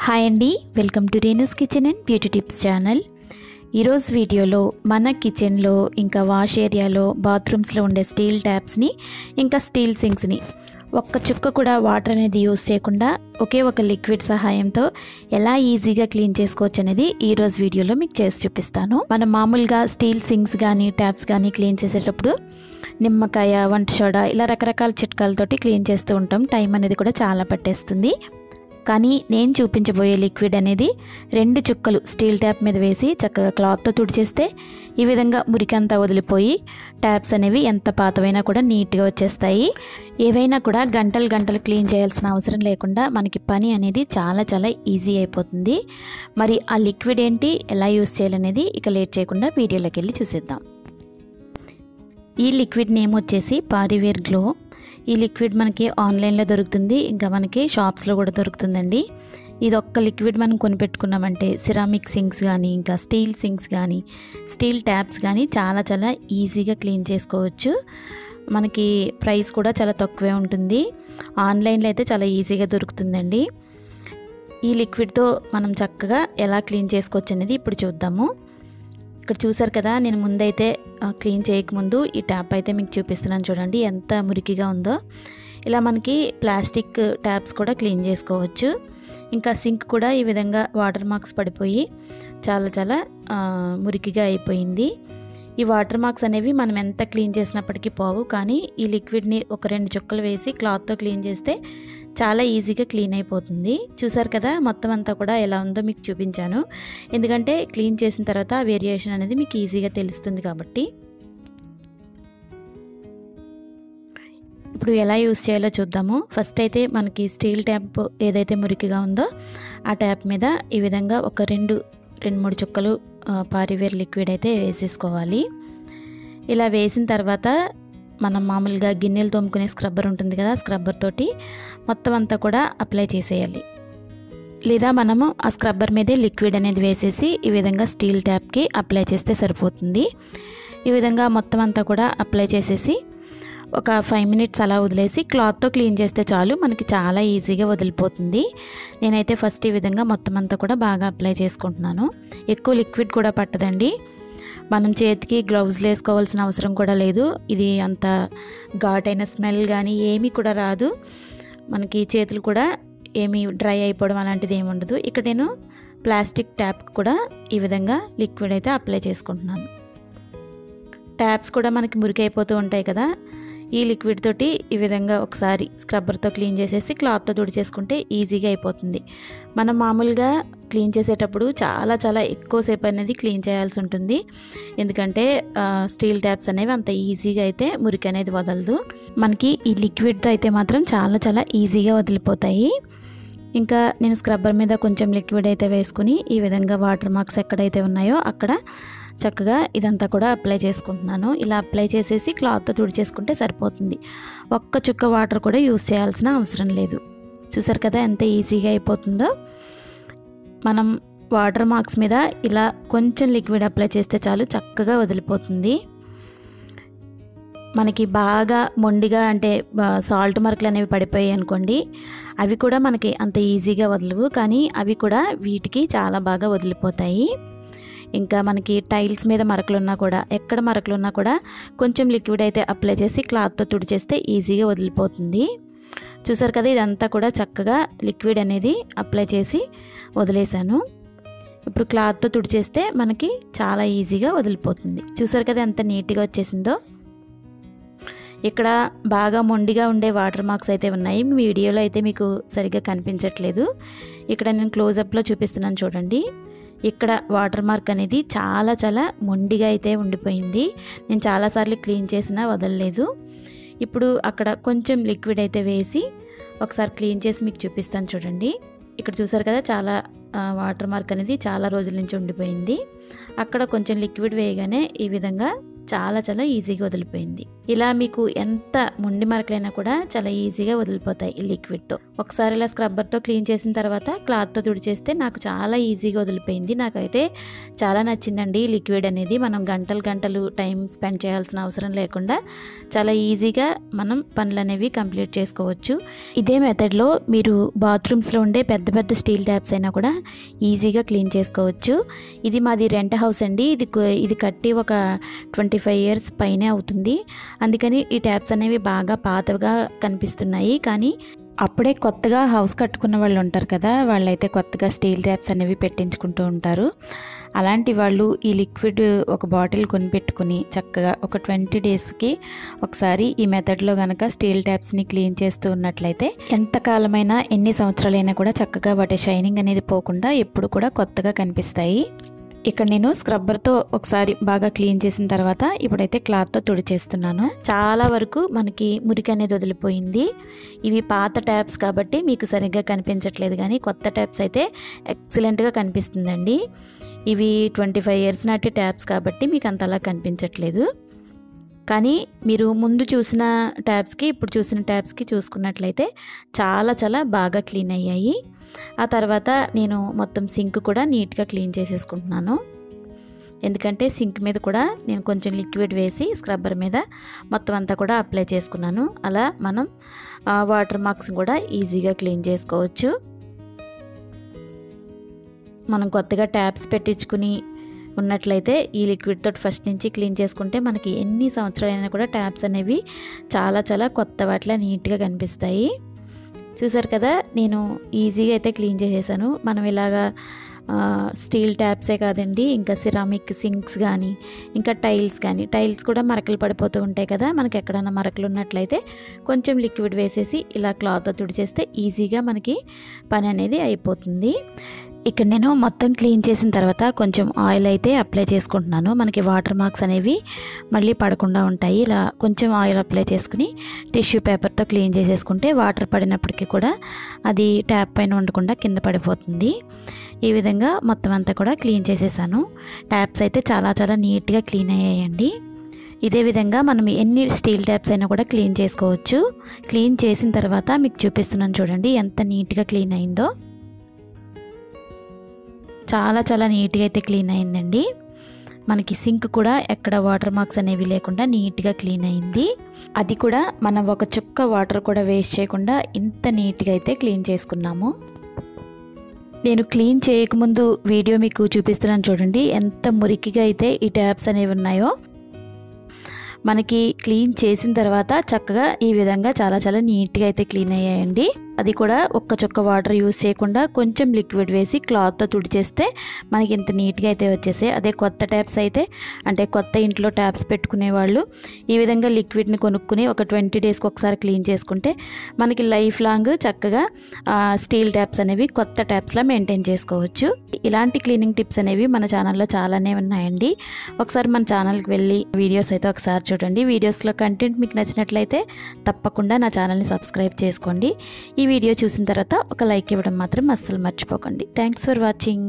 Hi అండి, welcome to Renu's kitchen and beauty tips channel. ఈరోజు వీడియోలో మన కిచెన్లో ఇంకా వాష్ ఏరియాలో బాత్రూమ్స్లో ఉండే స్టీల్ ట్యాప్స్ని ఇంకా స్టీల్ సింక్స్ని ఒక్క చుక్క కూడా వాటర్ అనేది యూస్ చేయకుండా ఒకే ఒక లిక్విడ్ సహాయంతో ఎలా ఈజీగా క్లీన్ చేసుకోవచ్చు అనేది ఈరోజు వీడియోలో మీకు చేసి చూపిస్తాను. మనం మామూలుగా స్టీల్ సింక్స్ కానీ ట్యాప్స్ కానీ క్లీన్ చేసేటప్పుడు నిమ్మకాయ, వంట సోడా ఇలా రకరకాల చిట్కాలతోటి క్లీన్ చేస్తూ ఉంటాం. టైం అనేది కూడా చాలా పట్టేస్తుంది. కానీ నేను చూపించబోయే లిక్విడ్ అనేది 2 చుక్కలు స్టీల్ ట్యాప్ మీద వేసి చక్కగా క్లాత్తో తుడిచేస్తే ఈ విధంగా మురికంతా వదిలిపోయి ట్యాప్స్ అనేవి ఎంత పాతవైనా కూడా నీట్గా వచ్చేస్తాయి. ఏవైనా కూడా గంటలు క్లీన్ చేయాల్సిన అవసరం లేకుండా మనకి పని అనేది చాలా ఈజీ అయిపోతుంది. మరి ఆ లిక్విడ్ ఏంటి, ఎలా యూస్ చేయాలనేది ఇక లేట్ చేయకుండా వీడియోలోకి వెళ్ళి చూసేద్దాం. ఈ లిక్విడ్ నేమ్ వచ్చేసి పారివేర్ గ్లో. ఈ లిక్విడ్ మనకి ఆన్లైన్లో దొరుకుతుంది, ఇంకా మనకి షాప్స్లో కూడా దొరుకుతుందండి. ఇది ఒక్క లిక్విడ్ మనం కొనిపెట్టుకున్నామంటే సిరామిక్ సింక్స్ కానీ ఇంకా స్టీల్ సింక్స్ కానీ స్టీల్ ట్యాప్స్ కానీ చాలా ఈజీగా క్లీన్ చేసుకోవచ్చు. మనకి ప్రైస్ కూడా చాలా తక్కువే ఉంటుంది. ఆన్లైన్లో అయితే చాలా ఈజీగా దొరుకుతుందండి. ఈ లిక్విడ్తో మనం చక్కగా ఎలా క్లీన్ చేసుకోవచ్చు అనేది ఇప్పుడు చూద్దాము. ఇక్కడ చూసారు కదా, నేను ముందైతే క్లీన్ చేయకముందు ఈ ట్యాప్ అయితే మీకు చూపిస్తున్నాను. చూడండి ఎంత మురికిగా ఉందో. ఇలా మనకి ప్లాస్టిక్ ట్యాప్స్ కూడా క్లీన్ చేసుకోవచ్చు. ఇంకా సింక్ కూడా ఈ విధంగా వాటర్ మార్క్స్ పడిపోయి చాలా మురికిగా అయిపోయింది. ఈ వాటర్ మార్క్స్ అనేవి మనం ఎంత క్లీన్ చేసినప్పటికీ పోవు, కానీ ఈ లిక్విడ్ని ఒక 2 చుక్కలు వేసి క్లాత్తో క్లీన్ చేస్తే చాలా ఈజీగా క్లీన్ అయిపోతుంది. చూసారు కదా, మొత్తం అంతా కూడా ఎలా ఉందో మీకు చూపించాను. ఎందుకంటే క్లీన్ చేసిన తర్వాత వేరియేషన్ అనేది మీకు ఈజీగా తెలుస్తుంది కాబట్టి. ఇప్పుడు ఎలా యూస్ చేయాలో చూద్దాము. ఫస్ట్ అయితే మనకి స్టీల్ ట్యాప్ ఏదైతే మురికిగా ఉందో ఆ ట్యాప్ మీద ఈ విధంగా ఒక 2-3 చుక్కలు పారివేర్ లిక్విడ్ అయితే వేసేసుకోవాలి. ఇలా వేసిన తర్వాత మనం మామూలుగా గిన్నెలు తోముకునే స్క్రబ్బర్ ఉంటుంది కదా, స్క్రబ్బర్ తోటి మొత్తం అంతా కూడా అప్లై చేసేయాలి. లేదా మనము ఆ స్క్రబ్బర్ మీదే లిక్విడ్ అనేది వేసేసి ఈ విధంగా స్టీల్ ట్యాప్కి అప్లై చేస్తే సరిపోతుంది. ఈ విధంగా మొత్తం అంతా కూడా అప్లై చేసేసి ఒక 5 మినిట్స్ అలా వదిలేసి క్లాత్తో క్లీన్ చేస్తే చాలు, మనకి చాలా ఈజీగా వదిలిపోతుంది. నేనైతే ఫస్ట్ ఈ విధంగా మొత్తం అంతా కూడా బాగా అప్లై చేసుకుంటున్నాను. ఎక్కువ లిక్విడ్ కూడా పట్టదండి. మనం చేతికి గ్లౌజ్లు వేసుకోవాల్సిన అవసరం కూడా లేదు. ఇది అంత ఘాటైన స్మెల్ కానీ ఏమీ కూడా రాదు. మనకి చేతులు కూడా ఏమీ డ్రై అయిపోవడం అలాంటిది ఏమి ఉండదు. ఇక్కడ నేను ప్లాస్టిక్ ట్యాప్ కూడా ఈ విధంగా లిక్విడ్ అయితే అప్లై చేసుకుంటున్నాను. ట్యాప్స్ కూడా మనకి మురికి అయిపోతూ ఉంటాయి కదా, ఈ లిక్విడ్ తోటి ఈ విధంగా ఒకసారి స్క్రబ్బర్తో క్లీన్ చేసేసి క్లాత్తో తుడిచేసుకుంటే ఈజీగా అయిపోతుంది. మనం మామూలుగా క్లీన్ చేసేటప్పుడు చాలా ఎక్కువసేపు అనేది క్లీన్ చేయాల్సి ఉంటుంది. ఎందుకంటే స్టీల్ ట్యాప్స్ అనేవి అంత ఈజీగా అయితే మురికి అనేది వదలదు. మనకి ఈ లిక్విడ్తో అయితే మాత్రం చాలా ఈజీగా వదిలిపోతాయి. ఇంకా నేను స్క్రబ్బర్ మీద కొంచెం లిక్విడ్ అయితే వేసుకుని ఈ విధంగా వాటర్ మార్క్స్ ఎక్కడైతే ఉన్నాయో అక్కడ చక్కగా ఇదంతా కూడా అప్లై చేసుకుంటున్నాను. ఇలా అప్లై చేసేసి క్లాత్తో తుడిచేసుకుంటే సరిపోతుంది. ఒక్క చుక్క వాటర్ కూడా యూస్ చేయాల్సిన అవసరం లేదు. చూసారు కదా ఎంత ఈజీగా అయిపోతుందో. మనం వాటర్ మార్క్స్ మీద ఇలా కొంచెం లిక్విడ్ అప్లై చేస్తే చాలు, చక్కగా వదిలిపోతుంది. మనకి బాగా మొండిగా అంటే సాల్ట్ మార్కులు అనేవి పడిపోయాయి అనుకోండి, అవి కూడా మనకి అంత ఈజీగా వదలవు, కానీ అవి కూడా వీటికి చాలా బాగా వదిలిపోతాయి. ఇంకా మనకి టైల్స్ మీద మరకలున్నా కూడా, ఎక్కడ మరకలున్నా కూడా కొంచెం లిక్విడ్ అయితే అప్లై చేసి క్లాత్తో తుడిచేస్తే ఈజీగా వదిలిపోతుంది. చూసారు కదా, ఇదంతా కూడా చక్కగా లిక్విడ్ అనేది అప్లై చేసి వదిలేసాను. ఇప్పుడు క్లాత్తో తుడిచేస్తే మనకి చాలా ఈజీగా వదిలిపోతుంది. చూసారు కదా ఎంత నీట్గా వచ్చేసిందో. ఇక్కడ బాగా మొండిగా ఉండే వాటర్ మార్క్స్ అయితే ఉన్నాయి. వీడియోలో అయితే మీకు సరిగ్గా కనిపించట్లేదు. ఇక్కడ నేను క్లోజప్లో చూపిస్తున్నాను చూడండి. ఇక్కడ వాటర్ మార్క్ అనేది చాలా మొండిగా అయితే ఉండిపోయింది. నేను చాలాసార్లు క్లీన్ చేసినా వదలలేదు. ఇప్పుడు అక్కడ కొంచెం లిక్విడ్ అయితే వేసి ఒకసారి క్లీన్ చేసి మీకు చూపిస్తాను చూడండి. ఇక్కడ చూసారు కదా, చాలా వాటర్ మార్క్ అనేది చాలా రోజుల నుంచి ఉండిపోయింది. అక్కడ కొంచెం లిక్విడ్ వేయగానే ఈ విధంగా చాలా చాలా ఈజీగా వదిలిపోయింది. ఇలా మీకు ఎంత మొండి మరకలైనా కూడా చాలా ఈజీగా వదిలిపోతాయి ఈ లిక్విడ్తో. ఒకసారి ఇలా స్క్రబ్బర్తో క్లీన్ చేసిన తర్వాత క్లాత్తో తుడిచేస్తే నాకు చాలా ఈజీగా వదిలిపోయింది. నాకైతే చాలా నచ్చిందండి ఈ లిక్విడ్ అనేది. మనం గంటలు టైం స్పెండ్ చేయాల్సిన అవసరం లేకుండా చాలా ఈజీగా మనం పనులు అనేవి కంప్లీట్ చేసుకోవచ్చు. ఇదే మెథడ్లో మీరు బాత్రూమ్స్లో ఉండే పెద్ద పెద్ద స్టీల్ ట్యాప్స్ అయినా కూడా ఈజీగా క్లీన్ చేసుకోవచ్చు. ఇది మాది రెంట్ హౌస్ అండి. ఇది కట్టి ఒక 25 years పైనే అవుతుంది. అందుకని ఈ ట్యాప్స్ అనేవి బాగా పాతగా కనిపిస్తున్నాయి. కానీ అప్పుడే కొత్తగా హౌస్ కట్టుకున్న వాళ్ళు ఉంటారు కదా, వాళ్ళైతే కొత్తగా స్టీల్ ట్యాప్స్ అనేవి పెట్టించుకుంటూ ఉంటారు. అలాంటి వాళ్ళు ఈ లిక్విడ్ ఒక బాటిల్ కొనిపెట్టుకుని చక్కగా ఒక 20 daysకి ఒకసారి ఈ మెథడ్లో కనుక స్టీల్ ట్యాప్స్ని క్లీన్ చేస్తూ ఉన్నట్లయితే ఎంతకాలమైనా ఎన్ని సంవత్సరాలైనా కూడా చక్కగా వాటి షైనింగ్ అనేది పోకుండా ఎప్పుడు కూడా కొత్తగా కనిపిస్తాయి. ఇక్కడ నేను స్క్రబ్బర్తో ఒకసారి బాగా క్లీన్ చేసిన తర్వాత ఇప్పుడైతే క్లాత్తో తుడిచేస్తున్నాను. చాలా వరకు మనకి మురికి అనేది వదిలిపోయింది. ఇవి పాత ట్యాప్స్ కాబట్టి మీకు సరిగ్గా కనిపించట్లేదు, కానీ కొత్త ట్యాప్స్ అయితే ఎక్సలెంట్గా కనిపిస్తుందండి. ఇవి 25 years నాటి ట్యాప్స్ కాబట్టి మీకు అంతలా కనిపించట్లేదు. కానీ మీరు ముందు చూసిన ట్యాప్స్కి ఇప్పుడు చూసిన ట్యాప్స్కి చూసుకున్నట్లయితే చాలా చాలా బాగా క్లీన్ అయ్యాయి. ఆ తర్వాత నేను మొత్తం సింక్ కూడా నీట్గా క్లీన్ చేసేసుకుంటున్నాను. ఎందుకంటే సింక్ మీద కూడా నేను కొంచెం లిక్విడ్ వేసి స్క్రబ్బర్ మీద మొత్తం అంతా కూడా అప్లై చేసుకున్నాను. అలా మనం వాటర్ మార్క్స్ కూడా ఈజీగా క్లీన్ చేసుకోవచ్చు. మనం కొత్తగా ట్యాప్స్ పెట్టించుకుని ఉన్నట్లయితే ఈ లిక్విడ్ తోటి ఫస్ట్ నుంచి క్లీన్ చేసుకుంటే మనకి ఎన్ని సంవత్సరాలైనా కూడా ట్యాప్స్ అనేవి చాలా చాలా కొత్త వాటిలా నీట్గా కనిపిస్తాయి. చూసారు కదా, నేను ఈజీగా అయితే క్లీన్ చేసేసాను. మనం ఇలాగా స్టీల్ ట్యాప్సే కాదండి, ఇంకా సిరామిక్ సింక్స్ కానీ ఇంకా టైల్స్ కూడా మరకలు పడిపోతూ ఉంటాయి కదా. మనకి ఎక్కడైనా మరకలు ఉన్నట్లయితే కొంచెం లిక్విడ్ వేసేసి ఇలా క్లాత్తో తుడిచేస్తే ఈజీగా మనకి పని అనేది అయిపోతుంది. ఇక్కడ నేను మొత్తం క్లీన్ చేసిన తర్వాత కొంచెం ఆయిల్ అయితే అప్లై చేసుకుంటున్నాను. మనకి వాటర్ మార్క్స్ అనేవి మళ్ళీ పడకుండా ఉంటాయి. ఇలా కొంచెం ఆయిల్ అప్లై చేసుకుని టిష్యూ పేపర్తో క్లీన్ చేసేసుకుంటే వాటర్ పడినప్పటికీ కూడా అది ట్యాప్ పైన ఉండకుండా కింద పడిపోతుంది. ఈ విధంగా మొత్తం అంతా కూడా క్లీన్ చేసేసాను. ట్యాప్స్ అయితే చాలా చాలా నీట్గా క్లీన్ అయ్యాయండి. ఇదే విధంగా మనం ఎన్ని స్టీల్ ట్యాప్స్ అయినా కూడా క్లీన్ చేసుకోవచ్చు. క్లీన్ చేసిన తర్వాత మీకు చూపిస్తున్నాను చూడండి ఎంత నీట్గా క్లీన్ అయిందో. చాలా చాలా నీట్గా అయితే క్లీన్ అయిందండి. మనకి సింక్ కూడా ఎక్కడ వాటర్ మార్క్స్ అనేవి లేకుండా నీట్గా క్లీన్ అయింది. అది కూడా మనం ఒక చుక్క వాటర్ కూడా వేస్ట్ చేయకుండా ఇంత నీట్గా అయితే క్లీన్ చేసుకున్నాము. నేను క్లీన్ చేయకముందు వీడియో మీకు చూపిస్తున్నాను చూడండి ఎంత మురికిగా అయితే ఈ ట్యాప్స్ అనేవి ఉన్నాయో. మనకి క్లీన్ చేసిన తర్వాత చక్కగా ఈ విధంగా చాలా చాలా నీట్గా అయితే క్లీన్ అయ్యాయండి. అది కూడా ఒక్క చుక్క వాటర్ యూజ్ చేయకుండా కొంచెం లిక్విడ్ వేసి క్లాత్తో తుడిచేస్తే మనకి ఇంత నీట్గా అయితే వచ్చేసాయి. అదే కొత్త ట్యాప్స్ అయితే, అంటే కొత్త ఇంట్లో ట్యాప్స్ పెట్టుకునే వాళ్ళు ఈ విధంగా లిక్విడ్ని కొనుక్కుని ఒక 20 daysకి ఒకసారి క్లీన్ చేసుకుంటే మనకి లైఫ్ లాంగ్ చక్కగా స్టీల్ ట్యాప్స్ అనేవి కొత్త ట్యాప్స్లా మెయింటైన్ చేసుకోవచ్చు. ఇలాంటి క్లీనింగ్ టిప్స్ అనేవి మన ఛానల్లో చాలానే ఉన్నాయండి. ఒకసారి మన ఛానల్కి వెళ్ళి వీడియోస్ అయితే ఒకసారి చూడండి. వీడియోస్లో కంటెంట్ మీకు నచ్చినట్లయితే తప్పకుండా నా ఛానల్ని సబ్స్క్రైబ్ చేసుకోండి. ఈ వీడియో చూసిన తర్వాత ఒక లైక్ ఇవ్వడం మాత్రం అస్సలు మర్చిపోకండి. Thanks for watching.